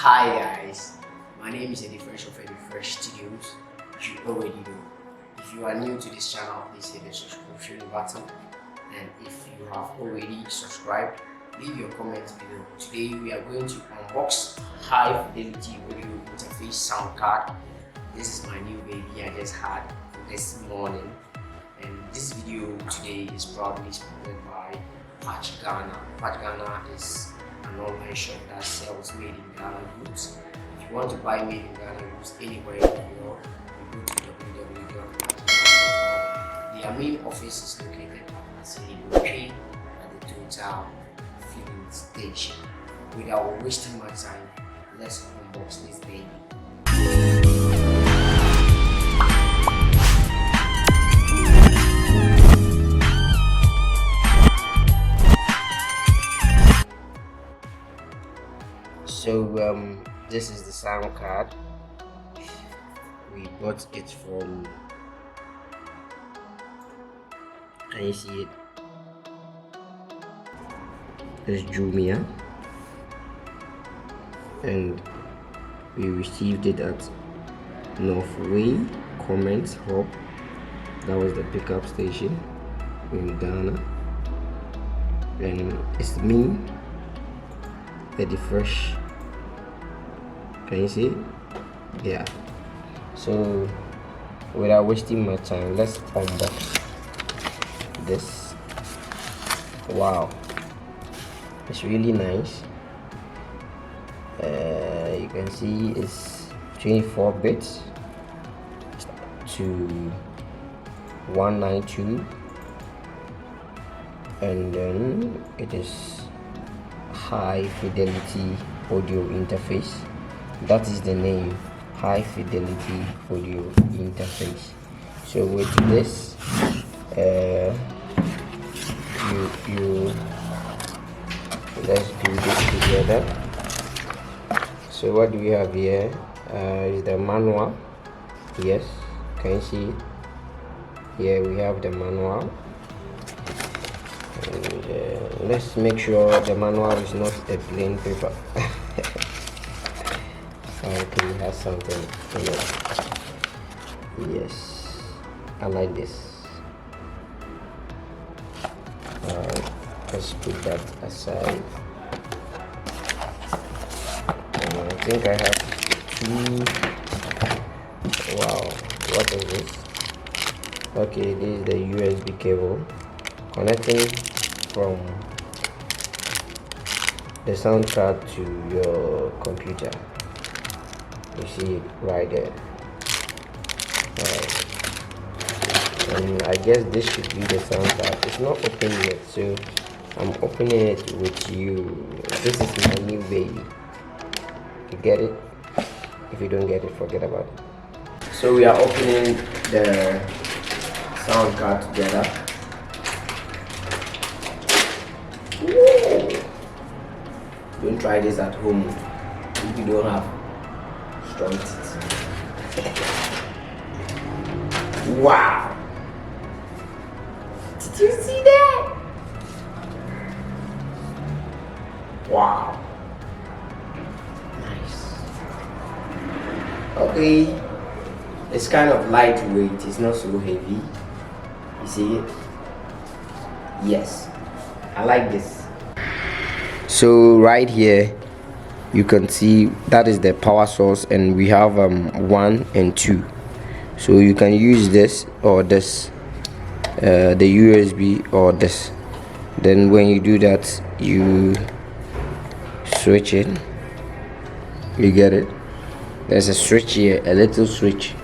Hi guys, my name is Eddyfresh of Eddyfresh Studios. You already know. If you are new to this channel, please hit the subscription button, and if you have already subscribed, leave your comments below. Today we are going to unbox high fidelity audio interface sound card. This is my new baby I just had this morning, and this video today is proudly sponsored by Patch Ghana. Patch Ghana is an online shop that sells made in Ghana goods. If you want to buy made in Ghana goods anywhere in the world, you go to www.patchghana.com. Their main office is located at Eddyfresh at the Tuga filling station. Without wasting my time, let's unbox this baby. So this is the sound card. We bought it from, can you see it? It's Jumia, and we received it at Northway Comments Hub. That was the pickup station in Ghana, and it's me, Eddyfresh. Can you see it? Yeah. So without wasting my time, let's unbox this. Wow, it's really nice. You can see it's 24 bits to 192, and then it is high fidelity audio interface. That is the name, high fidelity audio interface. So with this, let's do this together. So what do we have here? Is the manual. Yes, can you see it? Here we have the manual, and let's make sure the manual is not a plain paper. Okay, it has something in it. Yes, I like this. Alright, let's put that aside. And I think I have two. Wow, what is this? Okay, this is the USB cable connecting from the sound card to your computer. You see it right there. Alright. And I guess this should be the sound card. It's not open yet, so I'm opening it with you. This is my new baby. You get it? If you don't get it, forget about it. So we are opening the sound card together. Whoa. Don't try this at home if you don't have strong teeth. Wow! Did you see that? Wow! Nice. Okay, it's kind of lightweight. It's not so heavy. You see it? Yes, I like this. So right here you can see that is the power source, and we have 1 and 2. So you can use this or this, the USB or this. Then when you do that, you switch it. You get it? There's a switch here, a little switch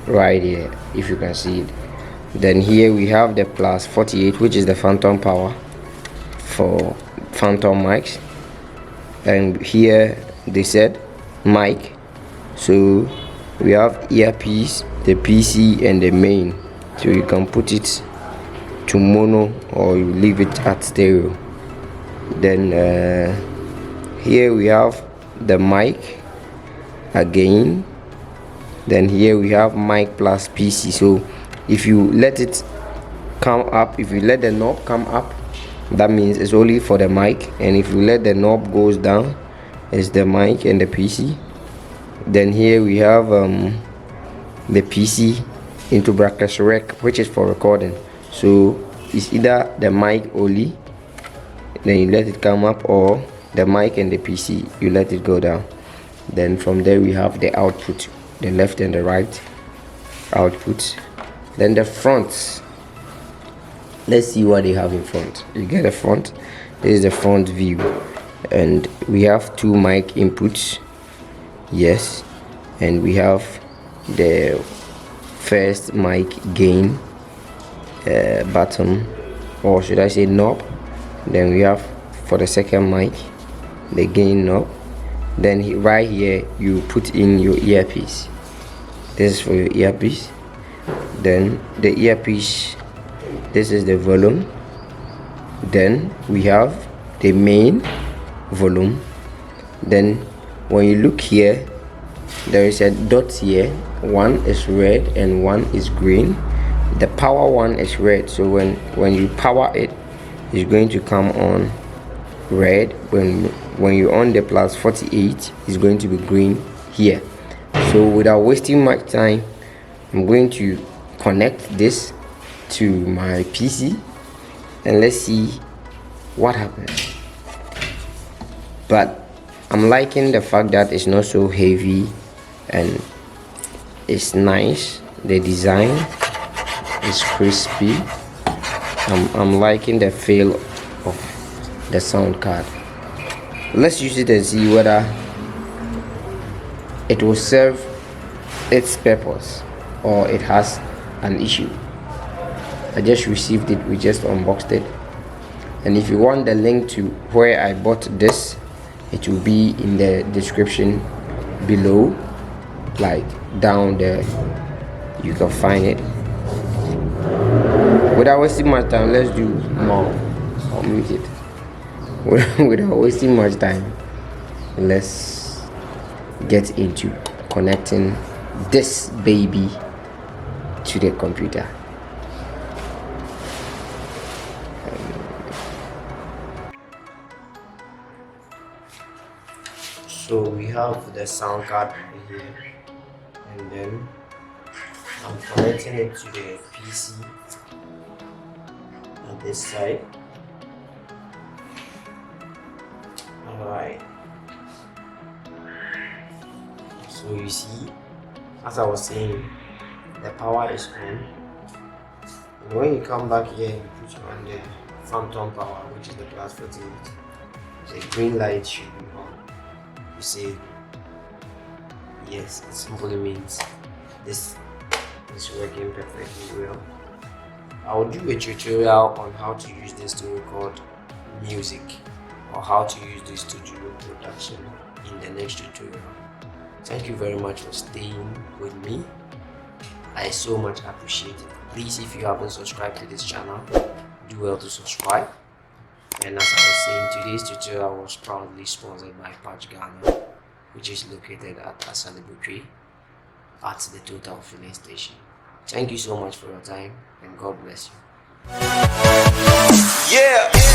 right here, if you can see it. Then here we have the plus 48, which is the phantom power for phantom mics. And here they said mic, so we have earpiece, the PC, and the main. So you can put it to mono or you leave it at stereo. Then here we have the mic again. Then here we have mic plus PC. So if you let it come up, if you let the knob come up, that means it's only for the mic, and if you let the knob goes down, is the mic and the PC. Then here we have the PC into brackets rec, which is for recording. So it's either the mic only, then you let it come up, or the mic and the PC, you let it go down. Then from there we have the output, the left and the right output. Then the front, let's see what they have in front. You get a front. This is the front view, and we have two mic inputs, yes, and we have the first mic gain button, or should I say knob. Then we have for the second mic the gain knob. Then right here you put in your earpiece. This is for your earpiece. Then the earpiece, this is the volume. Then we have the main volume. Then when you look here, there is a dot here. One is red and one is green. The power one is red, so when you power it, it's going to come on red. When you on the plus 48, it's going to be green here. So without wasting much time, I'm going to connect this to my PC and let's see what happens. But I'm liking the fact that it's not so heavy and it's nice. The design is crispy. I'm liking the feel of the sound card. Let's use it and see whether it will serve its purpose or it has an issue. I just received it, we just unboxed it, and if you want the link to where I bought this, it will be in the description below, like down there, you can find it. Without wasting much time, let's do more. I'll mute it. Without wasting much time, let's get into connecting this baby to the computer. So we have the sound card right here, and then I'm connecting it to the PC on this side. Alright, so you see, as I was saying, the power is on, and when you come back here, you put on the phantom power, which is the plus 48, the green light should be on. You say yes, it simply means this is working perfectly well. I will do a tutorial on how to use this to record music, or how to use this to do production in the next tutorial. Thank you very much for staying with me. I so much appreciate it. Please, if you haven't subscribed to this channel, do well to subscribe. And as I was saying, today's tutorial was proudly sponsored by Patch Ghana, which is located at Asalibutri at the Total Filling Station. Thank you so much for your time, and God bless you. Yeah.